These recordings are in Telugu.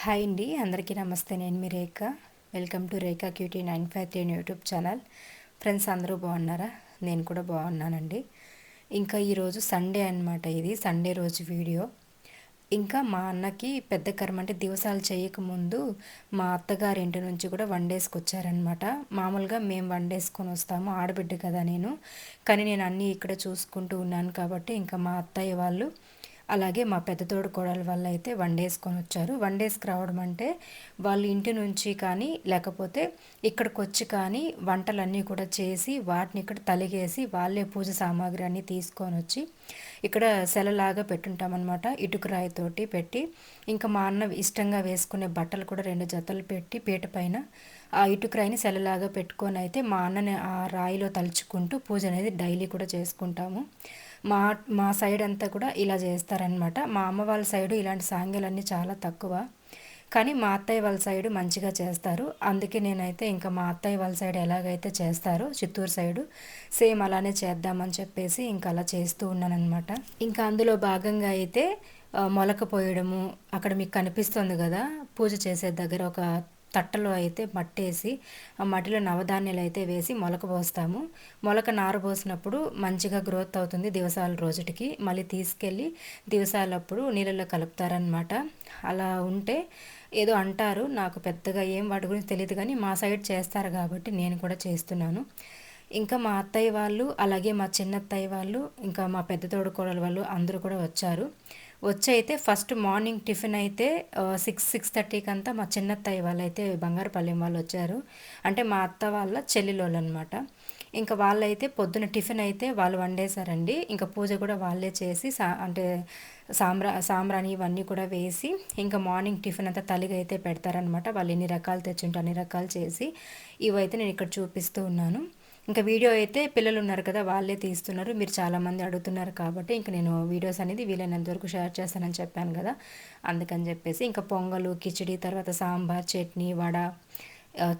హాయ్ అండి, అందరికీ నమస్తే. నేను మీ Rekha. Welcome to Rekha cutie 953 YouTube channel. Friends అందరూ బాగున్నారా? నేను కూడా బాగున్నానండి. ఇంకా ఈరోజు సండే అనమాట. ఇది సండే రోజు వీడియో. ఇంకా మా అన్నకి పెద్ద కర్మ అంటే దివసాలు చేయకముందు మా అత్తగారి ఇంటి నుంచి కూడా వండేసుకొచ్చారనమాట. మామూలుగా మేము వండేసుకొని వస్తాము, ఆడబిడ్డ కదా నేను. కానీ నేను అన్నీ ఇక్కడ చూసుకుంటూ ఉన్నాను కాబట్టి ఇంకా మా అత్తయ్య వాళ్ళు అలాగే మా పెద్ద తోడు కోడల వల్ల అయితే వండేసుకొని వచ్చారు. వండేసుకు రావడం అంటే వాళ్ళ ఇంటి నుంచి కానీ లేకపోతే ఇక్కడికి వచ్చి కానీ వంటలన్నీ కూడా చేసి వాటిని ఇక్కడ తలిగేసి వాళ్ళే పూజ సామాగ్రి అన్నీ తీసుకొని వచ్చి ఇక్కడ సెలలాగా పెట్టుంటామన్నమాట. ఇటుకరాయితోటి పెట్టి ఇంకా మా అన్న ఇష్టంగా వేసుకునే బట్టలు కూడా 2 జతలు పెట్టి పీట పైన ఆ ఇటుకరాయిని సెలలాగా పెట్టుకొని అయితే మా అన్నని ఆ రాయిలో తలుచుకుంటూ పూజ అనేది డైలీ కూడా చేసుకుంటాము. మా మా సైడ్ అంతా కూడా ఇలా చేస్తారనమాట. మా అమ్మ వాళ్ళ సైడు ఇలాంటి సాంగ్యాలన్నీ చాలా తక్కువ, కానీ మా అత్తయ్య వాళ్ళ సైడు మంచిగా చేస్తారు. అందుకే నేనైతే ఇంకా మా అత్తయ్య వాళ్ళ సైడ్ ఎలాగైతే చేస్తారో చిత్తూరు సైడు సేమ్ అలానే చేద్దామని చెప్పేసి ఇంకా అలా చేస్తూ ఉన్నానన్నమాట. ఇంకా అందులో భాగంగా అయితే మొలక పోయడము, అక్కడ మీకు కనిపిస్తుంది కదా పూజ చేసే దగ్గర ఒక తట్టలో అయితే మట్టేసి ఆ మట్టిలో నవధాన్యాలు అయితే వేసి మొలక పోస్తాము. మొలక నారు పోసినప్పుడు మంచిగా గ్రోత్ అవుతుంది దివసాల రోజుటికి. మళ్ళీ తీసుకెళ్ళి దివసాలప్పుడు నీళ్ళలో కలుపుతారనమాట. అలా ఉంటే ఏదో అంటారు, నాకు పెద్దగా ఏం వాటి గురించి తెలియదు, కానీ మా సైడ్ చేస్తారు కాబట్టి నేను కూడా చేస్తున్నాను. ఇంకా మా అత్తయ్య వాళ్ళు అలాగే మా చిన్నత్తయ్య వాళ్ళు ఇంకా మా పెద్ద తోడుకోడల వాళ్ళు అందరూ కూడా వచ్చారు. వచ్చి అయితే ఫస్ట్ మార్నింగ్ టిఫిన్ అయితే 6:30కి అంతా మా చిన్నత్తయ్య వాళ్ళు అయితే బంగారుపల్లెం వాళ్ళు వచ్చారు. అంటే మా అత్త వాళ్ళ చెల్లెలోళ్ళు అనమాట. ఇంకా వాళ్ళైతే పొద్దున టిఫిన్ అయితే వాళ్ళు వండేశారండి. ఇంకా పూజ కూడా వాళ్ళే చేసి అంటే సాంబ్రాణి ఇవన్నీ కూడా వేసి ఇంకా మార్నింగ్ టిఫిన్ అంతా తలిగా అయితే పెడతారనమాట. వాళ్ళు ఎన్ని రకాలు తెచ్చుంటే అన్ని రకాలు చేసి ఇవైతే నేను ఇక్కడ చూపిస్తూ ఉన్నాను. ఇంకా వీడియో అయితే పిల్లలు ఉన్నారు కదా వాళ్ళే తీస్తున్నారు. మీరు చాలామంది అడుగుతున్నారు కాబట్టి ఇంకా నేను వీడియోస్ అనేది వీలైనంత వరకు షేర్ చేస్తానని చెప్పాను కదా, అందుకని చెప్పేసి ఇంకా పొంగలు, కిచిడి, తర్వాత సాంబార్, చట్నీ, వడ,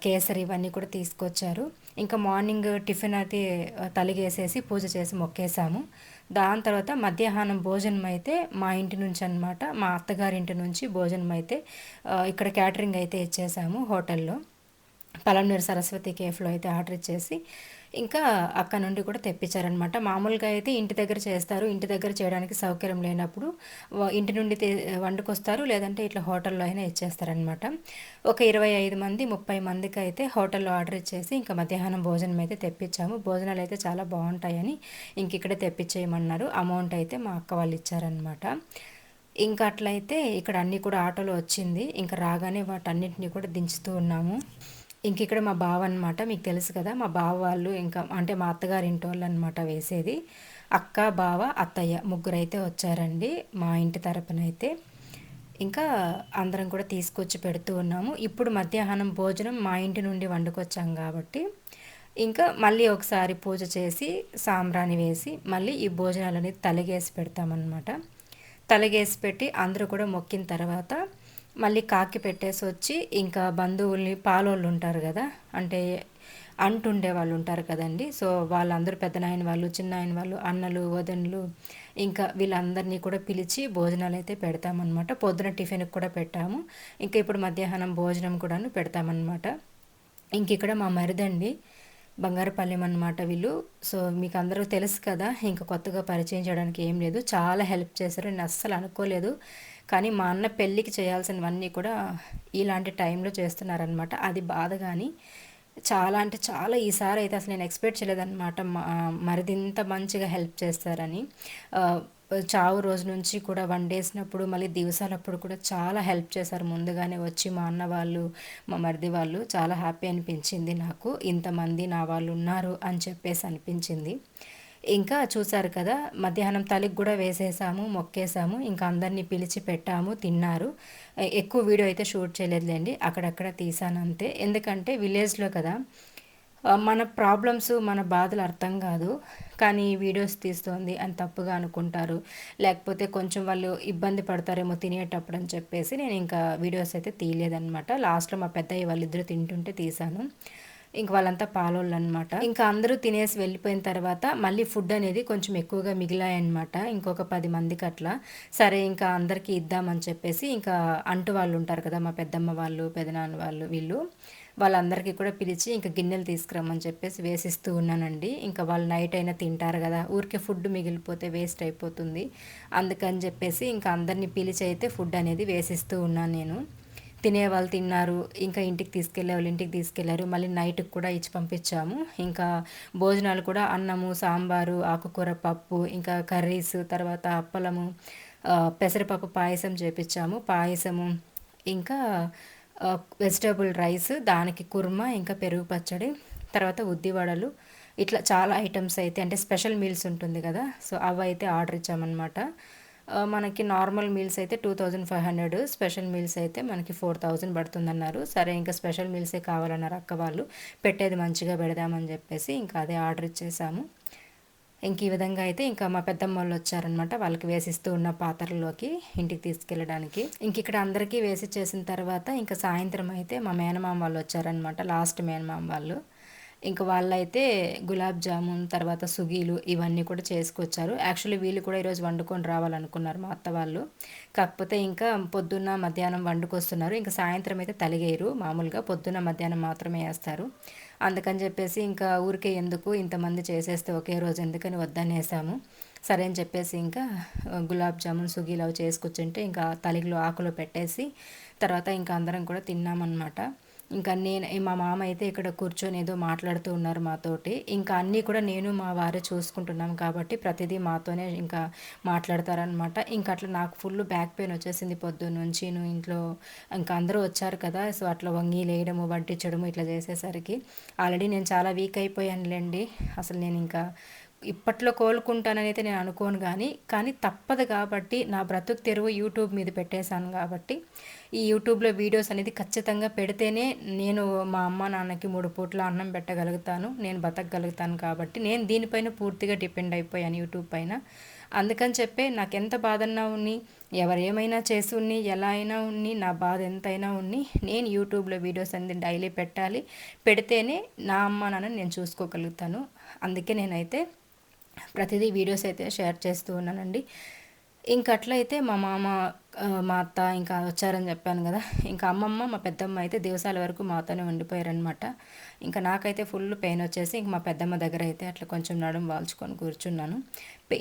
కేసరి ఇవన్నీ కూడా తీసుకొచ్చారు. ఇంకా మార్నింగ్ టిఫిన్ అయితే తలిగేసేసి పూజ చేసి మొక్కేసాము. దాని తర్వాత మధ్యాహ్నం భోజనం అయితే మా ఇంటి నుంచి అనమాట, మా అత్తగారి ఇంటి నుంచి భోజనం అయితే ఇక్కడ క్యాటరింగ్ అయితే ఇచ్చేసాము హోటల్లో. పలంనేరు సరస్వతి కేఫ్లో అయితే ఆర్డర్ ఇచ్చేసి ఇంకా అక్కడ నుండి కూడా తెప్పించారనమాట. మామూలుగా అయితే ఇంటి దగ్గర చేస్తారు, ఇంటి దగ్గర చేయడానికి సౌకర్యం లేనప్పుడు ఇంటి నుండి వండుకొస్తారు, లేదంటే ఇట్లా హోటల్లో అయినా ఇచ్చేస్తారనమాట. ఒక 25 మంది 30 మందికి అయితే హోటల్లో ఆర్డర్ ఇచ్చేసి ఇంకా మధ్యాహ్నం భోజనం అయితే తెప్పించాము. భోజనాలు అయితే చాలా బాగుంటాయని ఇంక ఇక్కడే తెప్పించేయమన్నారు. అమౌంట్ అయితే మా అక్క వాళ్ళు ఇచ్చారనమాట. ఇంకా అట్లయితే ఇక్కడ అన్నీ కూడా ఆటోలో వచ్చింది. ఇంకా రాగానే వాటన్నిటిని కూడా దించుతూ ఉన్నాము. ఇంక ఇక్కడ మా బావ అనమాట, మీకు తెలుసు కదా మా బావ వాళ్ళు ఇంకా అంటే మా అత్తగారి ఇంటి వాళ్ళు అనమాట వేసేది. అక్క, బావ, అత్తయ్య ముగ్గురు అయితే వచ్చారండి మా ఇంటి తరపునైతే. ఇంకా అందరం కూడా తీసుకొచ్చి పెడుతూ ఉన్నాము. ఇప్పుడు మధ్యాహ్నం భోజనం మా ఇంటి నుండి వండుకొచ్చాం కాబట్టి ఇంకా మళ్ళీ ఒకసారి పూజ చేసి సాంబ్రాణి వేసి మళ్ళీ ఈ భోజనాలు అనేది తలిగేసి పెడతామన్నమాట. తలిగేసి పెట్టి అందరూ కూడా మొక్కిన తర్వాత మళ్ళీ కాకి పెట్టేసి వచ్చి ఇంకా బంధువుల్ని పాలోళ్ళు ఉంటారు కదా, అంటే అంటుండే వాళ్ళు ఉంటారు కదండి. సో వాళ్ళందరూ పెద్దనాయన వాళ్ళు, చిన్నాయన వాళ్ళు, అన్నలు, వదనలు ఇంకా వీళ్ళందరినీ కూడా పిలిచి భోజనాలు అయితే పెడతామన్నమాట. పొద్దున టిఫిన్కి కూడా పెట్టాము. ఇంకా ఇప్పుడు మధ్యాహ్నం భోజనం కూడాను పెడతామన్నమాట. ఇంక ఇక్కడ మా మరిదండి బంగారుపల్లెం అనమాట వీళ్ళు. సో మీకు అందరూ తెలుసు కదా, ఇంకా కొత్తగా పరిచయం చేయడానికి ఏం లేదు. చాలా హెల్ప్ చేశారు, నేను అస్సలు అనుకోలేదు. కానీ మా అన్న పెళ్ళికి చేయాల్సినవన్నీ కూడా ఇలాంటి టైంలో చేస్తున్నారనమాట. అది బాధ. కానీ చాలా అంటే చాలా ఈసారి అయితే అసలు నేను ఎక్స్పెక్ట్ చేయలేదన్నమాట మరిది ఇంత మంచిగా హెల్ప్ చేస్తారని. చావు రోజు నుంచి కూడా వండేసినప్పుడు మళ్ళీ దివసాలప్పుడు కూడా చాలా హెల్ప్ చేశారు. ముందుగానే వచ్చి మా అన్న వాళ్ళు, మా మరిది వాళ్ళు చాలా హ్యాపీ అనిపించింది నాకు. ఇంతమంది నా వాళ్ళు ఉన్నారు అని చెప్పేసి అనిపించింది. ఇంకా చూసారు కదా మధ్యాహ్నం తలికి కూడా వేసేసాము, మొక్కేసాము. ఇంకా అందరినీ పిలిచి పెట్టాము, తిన్నారు. ఎక్కువ వీడియో అయితే షూట్ చేయలేదులేండి, అక్కడక్కడ తీసాను అంతే. ఎందుకంటే విలేజ్లో కదా మన ప్రాబ్లమ్స్ మన బాధలు అర్థం కాదు, కానీ వీడియోస్ తీస్తోంది అని తప్పుగా అనుకుంటారు, లేకపోతే కొంచెం వాళ్ళు ఇబ్బంది పడతారేమో తినేటప్పుడు అని చెప్పేసి నేను ఇంకా వీడియోస్ అయితే తీయలేదన్నమాట. లాస్ట్లో మా పెద్దయ్య వాళ్ళిద్దరూ తింటుంటే తీశాను. ఇంక వాళ్ళంతా పాలోళ్ళు అనమాట. ఇంకా అందరూ తినేసి వెళ్ళిపోయిన తర్వాత మళ్ళీ ఫుడ్ అనేది కొంచెం ఎక్కువగా మిగిలాయన్నమాట. ఇంకొక 10 మందికి అట్లా. సరే ఇంకా అందరికీ ఇద్దామని చెప్పేసి ఇంకా అంటు వాళ్ళు ఉంటారు కదా! మా పెద్దమ్మ వాళ్ళు, పెదనాన్న వాళ్ళు వీళ్ళు. వాళ్ళందరికీ కూడా పిలిచి ఇంక గిన్నెలు తీసుకురమ్మని చెప్పేసి వేసిస్తూ ఉన్నానండి. ఇంకా వాళ్ళు నైట్ అయినా తింటారు కదా! ఊరికే ఫుడ్ మిగిలిపోతే వేస్ట్ అయిపోతుంది. అందుకని చెప్పేసి ఇంకా అందరిని పిలిచి అయితే ఫుడ్ అనేది వేసిస్తూ ఉన్నాను నేను. తినేవాళ్ళు తిన్నారు. ఇంకా ఇంటికి తీసుకెళ్ళేవాళ్ళు ఇంటికి తీసుకెళ్లారు. మళ్ళీ నైట్‌కి కూడా ఇచ్చి పంపించాము. ఇంకా భోజనాలు కూడా అన్నము, సాంబారు, ఆకుకూర పప్పు, ఇంకా కర్రీస్, తర్వాత అప్పలము, పెసరపప్పు పాయసం చేపిచ్చాము. పాయసము, ఇంకా వెజిటబుల్ రైస్, దానికి కుర్మా, ఇంకా పెరుగు పచ్చడి, తర్వాత ఉద్దివడలు, ఇట్లా చాలా ఐటమ్స్ అయితే అంటే స్పెషల్ మీల్స్ ఉంటుంది కదా! సో, అవైతే ఆర్డర్ ఇచ్చామనమాట. మనకి నార్మల్ మీల్స్ అయితే 2500, స్పెషల్ మీల్స్ అయితే మనకి 4000 పడుతుందన్నారు. సరే ఇంకా స్పెషల్ మీల్సే కావాలన్నారు అక్క వాళ్ళు. పెట్టేది మంచిగా పెడదామని చెప్పేసి ఇంకా అదే ఆర్డర్ ఇచ్చేసాము. ఇంక ఈ విధంగా అయితే ఇంకా మా పెద్దమ్మోళ్ళు వచ్చారనమాట. వాళ్ళకి వేసిస్తూ ఉన్న పాత్రల్లోకి ఇంటికి తీసుకెళ్ళడానికి. ఇంక ఇక్కడ అందరికీ వేసిచ్చేసిన తర్వాత ఇంకా సాయంత్రం అయితే మా మేనమామ వాళ్ళు వచ్చారనమాట. లాస్ట్ మేనమామ వాళ్ళు. ఇంక వాళ్ళైతే గులాబ్ జామున్, తర్వాత సుగీలు ఇవన్నీ కూడా చేసుకొచ్చారు. యాక్చువల్లీ వీళ్ళు కూడా ఈరోజు వండుకొని రావాలనుకున్నారు మా అత్త వాళ్ళు. కాకపోతే ఇంకా పొద్దున్న, మధ్యాహ్నం వండుకొస్తున్నారు. ఇంక సాయంత్రం అయితే తలిగేయరు. మామూలుగా పొద్దున్న, మధ్యాహ్నం మాత్రమే ఏస్తారు. అందుకని చెప్పేసి ఇంకా ఊరికే ఎందుకు ఇంతమంది చేసేస్తే ఒకే రోజు ఎందుకని వద్దనేసాము. సరే అని చెప్పేసి ఇంకా గులాబ్ జామున్, సుగీలు అవి చేసుకొచ్చుంటే ఇంకా తలిగిలో ఆకులో పెట్టేసి తర్వాత ఇంకా అందరం కూడా తిన్నామన్నమాట. ఇంకా మా మామ అయితే ఇక్కడ కూర్చొని ఏదో మాట్లాడుతూ ఉన్నారు మాతోటి. ఇంకా అన్నీ కూడా నేను మా వారే చూసుకుంటున్నాం కాబట్టి ప్రతిదీ మాతోనే ఇంకా మాట్లాడతారనమాట. ఇంక అట్లా నాకు ఫుల్ బ్యాక్ పెయిన్ వచ్చేసింది పొద్దున్నుంచిను ఇంట్లో. ఇంకా అందరూ వచ్చారు కదా! సో, అట్లా వంగి లేయడము, వడ్డించడము ఇట్లా చేసేసరికి ఆల్రెడీ నేను చాలా వీక్ అయిపోయానులెండి. అసలు నేను ఇంకా ఇప్పట్లో కోలుకుంటానని అయితే నేను అనుకోను కానీ తప్పదు కాబట్టి నా బ్రతుకు తెరువు యూట్యూబ్ మీద పెట్టేశాను కాబట్టి ఈ యూట్యూబ్లో వీడియోస్ అనేది ఖచ్చితంగా పెడితేనే నేను మా అమ్మ నాన్నకి 3 పూట్ల అన్నం పెట్టగలుగుతాను, నేను బతకగలుగుతాను కాబట్టి నేను దీనిపైన పూర్తిగా డిపెండ్ అయిపోయాను యూట్యూబ్ పైన. అందుకని చెప్పే నాకు ఎంత బాధన్నా ఉన్ని, ఎవరేమైనా చేసి ఉన్ని, ఎలా అయినా ఉన్ని, నా బాధ ఎంతైనా ఉన్ని, నేను యూట్యూబ్లో వీడియోస్ అనేది డైలీ పెట్టాలి. పెడితేనే నా అమ్మ నాన్నని నేను చూసుకోగలుగుతాను. అందుకే నేనైతే ప్రతిదీ వీడియోస్ అయితే షేర్ చేస్తూ ఉన్నానండి. ఇంక అట్లయితే మా మామ, మా అత్త ఇంకా వచ్చారని చెప్పాను కదా! ఇంకా అమ్మమ్మ, మా పెద్దమ్మ అయితే దివసాల వరకు మాతోనే ఉండిపోయారనమాట. ఇంకా నాకైతే ఫుల్ పెయిన్ వచ్చేసి ఇంక మా పెద్దమ్మ దగ్గర అయితే అట్లా కొంచెం నడుము వాల్చుకొని కూర్చున్నాను.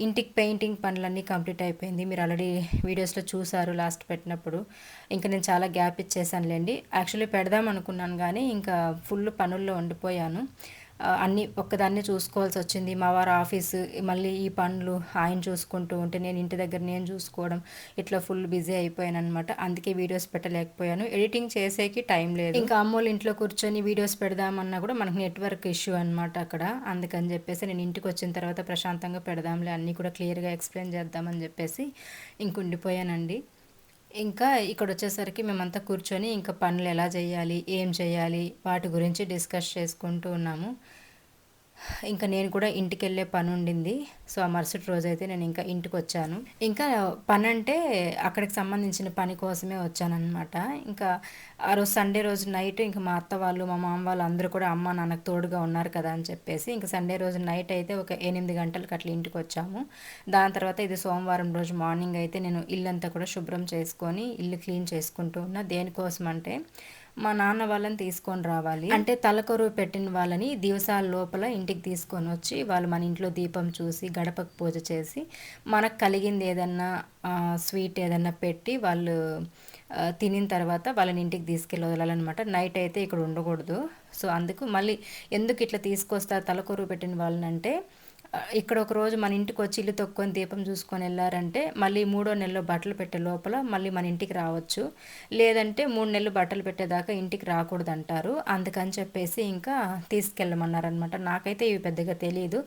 ఇంటికి పెయింటింగ్ పనులన్నీ కంప్లీట్ అయిపోయింది. మీరు ఆల్రెడీ వీడియోస్లో చూసారు లాస్ట్ పెట్టినప్పుడు. ఇంకా నేను చాలా గ్యాప్ ఇచ్చేసానులేండి. యాక్చువల్లీ పెడదాం అనుకున్నాను కానీ ఇంకా ఫుల్ పనుల్లో ఉండిపోయాను. అన్నీ ఒక్కదాన్నే చూసుకోవాల్సి వచ్చింది. మా వారు ఆఫీసు, మళ్ళీ ఈ పనులు ఆయన చూసుకుంటూ ఉంటే నేను ఇంటి దగ్గర నేను చూసుకోవడం, ఇట్లా ఫుల్ బిజీ అయిపోయాననమాట. అందుకే వీడియోస్ పెట్టలేకపోయాను. ఎడిటింగ్ చేసేకి టైం లేదు. ఇంకా అమ్మోళ్ళ ఇంట్లో కూర్చొని వీడియోస్ పెడదామన్నా కూడా మనకు నెట్వర్క్ ఇష్యూ అనమాట అక్కడ. అందుకని చెప్పేసి నేను ఇంటికి వచ్చిన తర్వాత ప్రశాంతంగా పెడదాంలే, అన్నీ కూడా క్లియర్గా ఎక్స్ప్లెయిన్ చేద్దామని చెప్పేసి ఇంక ఉండిపోయానండి. ఇంకా ఇక్కడొచ్చేసరికి మేమంతా కూర్చొని ఇంకా పనులు ఎలా చేయాలి, ఏం చేయాలి, వాటి గురించి డిస్కస్ చేసుకుంటూ ఉన్నాము. ఇంకా నేను కూడా ఇంటికెళ్ళే పని ఉండింది. సో, ఆ మరుసటి రోజైతే నేను ఇంకా ఇంటికొచ్చాను. ఇంకా పనంటే అక్కడికి సంబంధించిన పని కోసమే వచ్చాననమాట. ఇంకా ఆ రోజు సండే రోజు నైట్ ఇంక మా అత్త వాళ్ళు, మా మామ వాళ్ళు అందరూ కూడా అమ్మ, నాన్నకు తోడుగా ఉన్నారు కదా అని చెప్పేసి ఇంక సండే రోజు నైట్ అయితే ఒక 8 గంటలకి అట్లా ఇంటికొచ్చాము. దాని తర్వాత ఇది సోమవారం రోజు మార్నింగ్ అయితే నేను ఇల్లంతా కూడా శుభ్రం చేసుకొని, ఇల్లు క్లీన్ చేసుకుంటూ ఉన్నా. దేనికోసం అంటే మా నాన్న వాళ్ళని తీసుకొని రావాలి. అంటే తలకొరువు పెట్టిన వాళ్ళని దివసాల లోపల ఇంటికి తీసుకొని వచ్చి వాళ్ళు మన ఇంట్లో దీపం చూసి గడపకు పూజ చేసి మనకు కలిగింది ఏదన్నా స్వీట్ ఏదన్నా పెట్టి వాళ్ళు తినిన తర్వాత వాళ్ళని ఇంటికి తీసుకెళ్ళి వదలాలన్నమాట. నైట్ అయితే ఇక్కడ ఉండకూడదు. సో, అందుకు మళ్ళీ ఎందుకు ఇట్లా తీసుకొస్తారు తలకొరువు పెట్టిన వాళ్ళని అంటే ఇక్కడ ఒక రోజు మన ఇంటికి వచ్చి ఇల్లు తొక్కొని దీపం చూసుకొని వెళ్ళారంటే మళ్ళీ 3వ నెలలో బట్టలు పెట్టే లోపల మళ్ళీ మన ఇంటికి రావచ్చు. లేదంటే 3 నెలలు బట్టలు పెట్టేదాకా ఇంటికి రాకూడదంటారు. అందుకని చెప్పేసి ఇంకా తీసుకెళ్ళమన్నారనమాట. నాకైతే ఇవి పెద్దగా తెలియదు.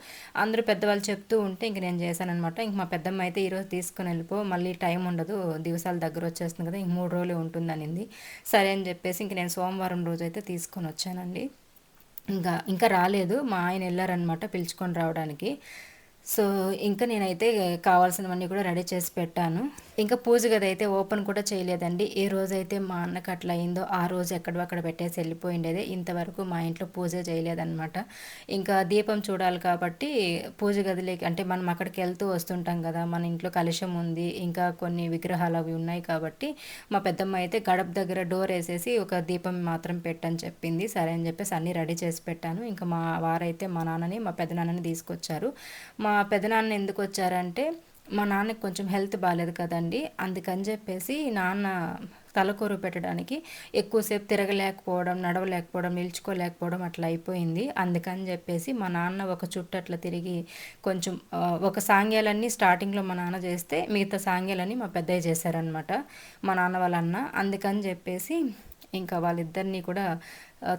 అందరూ పెద్దవాళ్ళు చెప్తూ ఉంటే ఇంక నేను చేశాననమాట. ఇంక మా పెద్దమ్మ అయితే ఈరోజు తీసుకొని వెళ్ళిపో, మళ్ళీ టైం ఉండదు, దివసాల దగ్గర వచ్చేస్తుంది కదా, ఇంక 3 రోజులే ఉంటుందనింది. సరే అని చెప్పేసి ఇంక నేను సోమవారం రోజు అయితే తీసుకొని వచ్చానండి. ఇంకా రాలేదు. మా ఆయన వెళ్ళారనమాట పిలుచుకొని రావడానికి. సో ఇంకా నేనైతే కావాల్సినవన్నీ కూడా రెడీ చేసి పెట్టాను. ఇంకా పూజ గది అయితే ఓపెన్ కూడా చేయలేదండి. ఏ రోజైతే మా అన్నకి అట్లా అయిందో ఆ రోజు ఎక్కడో అక్కడ పెట్టేసి వెళ్ళిపోయిండేది. ఇంతవరకు మా ఇంట్లో పూజ చేయలేదనమాట. ఇంకా దీపం చూడాలి కాబట్టి పూజ గదిలోకి అంటే మనం అక్కడికి వెళ్తూ వస్తుంటాం కదా, మన ఇంట్లో కలశం ఉంది, ఇంకా కొన్ని విగ్రహాలు అవి ఉన్నాయి కాబట్టి మా పెద్దమ్మ అయితే గడప దగ్గర డోర్ వేసేసి ఒక దీపం మాత్రం పెట్టని చెప్పింది. సరే అని చెప్పేసి అన్నీ రెడీ చేసి పెట్టాను. ఇంకా మా వారైతే మా నాన్నని మా పెద్దనాన్నని తీసుకొచ్చారు. మా పెదనాన్న ఎందుకు వచ్చారంటే మా నాన్నకి కొంచెం హెల్త్ బాగాలేదు కదండి, అందుకని చెప్పేసి నాన్న తలకూరు పెట్టడానికి ఎక్కువసేపు తిరగలేకపోవడం, నడవలేకపోవడం, నిల్చుకోలేకపోవడం అట్లా అయిపోయింది. అందుకని చెప్పేసి మా నాన్న ఒక చుట్టూ అట్లా తిరిగి కొంచెం ఒక సాంగ్యాలన్నీ స్టార్టింగ్లో మా నాన్న చేస్తే మిగతా సాంగ్యాలన్నీ మా పెద్దయ్య చేశారనమాట, మా నాన్న వాళ్ళ అన్న. అందుకని చెప్పేసి ఇంకా వాళ్ళిద్దరినీ కూడా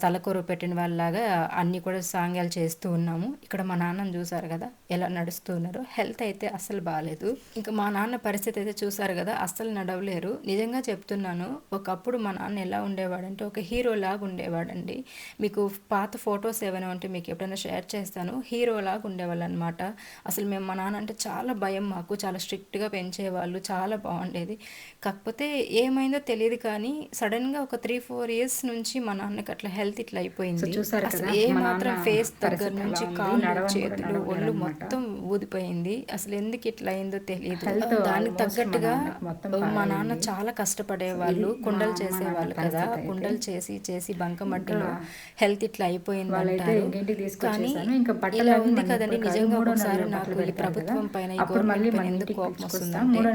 తలకూర పెట్టిన వాళ్ళలాగా అన్నీ కూడా సాంగ్యాలు చేస్తూ ఉన్నాము. ఇక్కడ మా నాన్నని చూసారు కదా ఎలా నడుస్తూ ఉన్నారో. హెల్త్ అయితే అస్సలు బాగాలేదు. ఇంకా మా నాన్న పరిస్థితి అయితే చూసారు కదా, అస్సలు నడవలేరు. నిజంగా చెప్తున్నాను, ఒకప్పుడు మా నాన్న ఎలా ఉండేవాడంటే ఒక హీరో లాగా ఉండేవాడండి. మీకు పాత ఫొటోస్ ఏమైనా ఉంటే మీకు ఎప్పుడైనా షేర్ చేస్తాను. హీరో లాగా ఉండేవాళ్ళు అనమాట. అసలు మేము మా నాన్న అంటే చాలా భయం మాకు, చాలా స్ట్రిక్ట్గా పెంచేవాళ్ళు, చాలా బాగుండేది. కాకపోతే ఏమైందో తెలియదు కానీ సడన్గా ఒక 3-4 ఇయర్స్ నుంచి మా నాన్నకి అట్లా హెల్త్ ఇట్లా అయిపోయింది. అసలు ఏ మాత్రం ఫేస్ దగ్గర నుంచి కాళ్ళు, చేతులు, ఒళ్ళు మొత్తం ఊదిపోయింది. అసలు ఎందుకు ఇట్లా అయిందో తెలియదు. దానికి తగ్గట్టుగా మా నాన్న చాలా కష్టపడేవాళ్ళు, కుండలు చేసేవాళ్ళు కదా, కుండలు చేసి చేసి బంకమట్టిలో హెల్త్ ఇట్లా అయిపోయింది అంటారు. కానీ ఇలా ఉంది కదండి, నిజంగా ఒకసారి నాకు ఈ ప్రభుత్వం పైన, ఈ గవర్నమెంట్ పైన ఎందుకు కోపం వస్తుందంటే,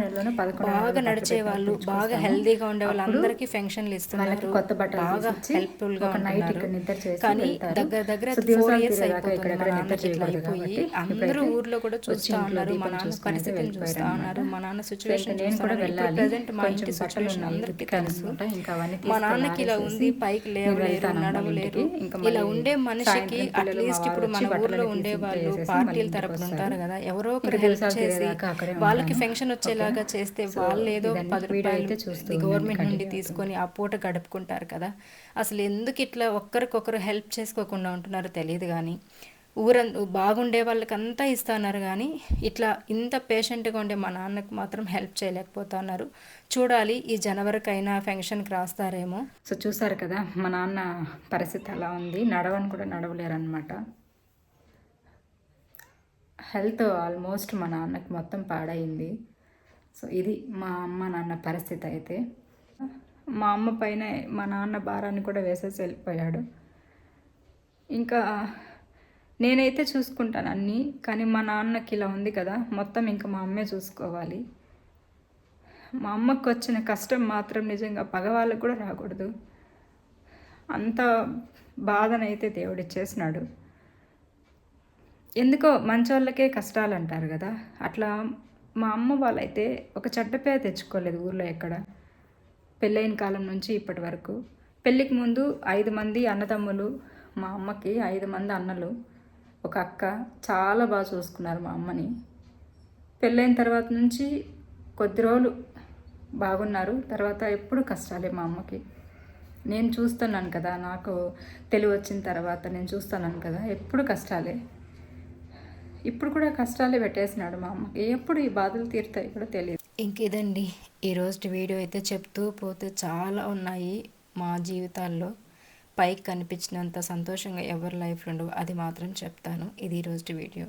బాగా నడిచేవాళ్ళు, బాగా హెల్తీగా ఉండే వాళ్ళందరికీ పెన్షన్లు ఇస్తున్నారు, బాగా హెల్ప్ఫుల్గా ఉంటున్నారు. కానీ దగ్గర దగ్గర 4 ఇయర్స్ అయిపోతుంది మా నాన్నకి ఇట్లా అయిపోయి. అందరూ ఊర్లో కూడా చూస్తూ ఉన్నారు, మా నాన్న పరిస్థితిని చూస్తూ ఉన్నారు, మా నాన్న సిచ్యువేషన్ చూస్తూ ఉన్నారు. ఇప్పుడు ప్రజెంట్ మా ఇంటి సిచ్యువేషన్ అందరికీ తెలుసు. మా నాన్నకి ఇలా ఉంది, పైకి లేవలేరు, నడవలేరు. ఇలా ఉండే మనిషికి అట్లీస్ట్ ఇప్పుడు మన ఊర్లో ఉండే వాళ్ళు పార్టీల తరపున ఉంటారు కదా, ఎవరో ఒకరు హెల్ప్ చేసి వాళ్ళకి పెన్షన్ వచ్చేలాగా చేస్తే వాళ్ళు ఏదో 10 రూపాయలు గవర్నమెంట్ నుండి తీసుకొని ఆ పూట గడుపుకుంటారు కదా. అసలు ఎందుకు ఇట్లా ఒక్కరికొకరు హెల్ప్ చేసుకోకుండా ఉంటున్నారో తెలియదు. కానీ బాగుండే వాళ్ళకంతా ఇస్తున్నారు కానీ ఇట్లా ఇంత పేషెంట్గా ఉండే మా నాన్నకు మాత్రం హెల్ప్ చేయలేకపోతున్నారు. చూడాలి ఈ జనవరికైనా పెన్షన్కి రాస్తారేమో. సో చూసారు కదా మా నాన్న పరిస్థితి అలా ఉంది, నడవని కూడా నడవలేరనమాట. హెల్త్ ఆల్మోస్ట్ మా నాన్నకి మొత్తం పాడైంది. సో ఇది మా అమ్మ నాన్న పరిస్థితి. అయితే మా అమ్మ పైన మా నాన్న భారాన్ని కూడా వేసేసి వెళ్ళిపోయాడు. ఇంకా నేనైతే చూసుకుంటాను అన్నీ, కానీ మా నాన్నకి ఇలా ఉంది కదా, మొత్తం ఇంకా మా అమ్మే చూసుకోవాలి. మా అమ్మకు వచ్చిన కష్టం మాత్రం నిజంగా పగవాళ్ళకు కూడా రాకూడదు. అంత బాధనైతే దేవుడు ఇచ్చేసినాడు. ఎందుకో మంచోళ్ళకే కష్టాలు అంటారు కదా, అట్లా మా అమ్మ వాళ్ళైతే ఒక చెడ్డ పేరు తెచ్చుకోలేదు ఊర్లో ఎక్కడ. పెళ్ళైన కాలం నుంచి ఇప్పటి వరకు. పెళ్ళికి ముందు 5 మంది అన్నదమ్ములు, మా అమ్మకి 5 మంది అన్నలు, ఒక అక్క. చాలా బాగా చూసుకున్నారు మా అమ్మని. పెళ్ళైన తర్వాత నుంచి కొద్ది రోజులు బాగున్నారు, తర్వాత ఎప్పుడు కష్టాలే మా అమ్మకి. నేను చూస్తున్నాను కదా, నాకు తెలివి వచ్చిన తర్వాత నేను చూస్తున్నాను కదా, ఎప్పుడు కష్టాలే. ఇప్పుడు కూడా కష్టాలే పెట్టేసినాడు మా అమ్మకి. ఎప్పుడు ఈ బాధలు తీరుతాయి కూడా తెలియదు. ఇంకేదండి ఈరోజు వీడియో అయితే చెప్తూ పోతే చాలా ఉన్నాయి మా జీవితాల్లో. పైకి కనిపించినంత సంతోషంగా ఎవరి లైఫ్లో ఉండవు, అది మాత్రం చెప్తాను. ఇది ఈరోజు వీడియో.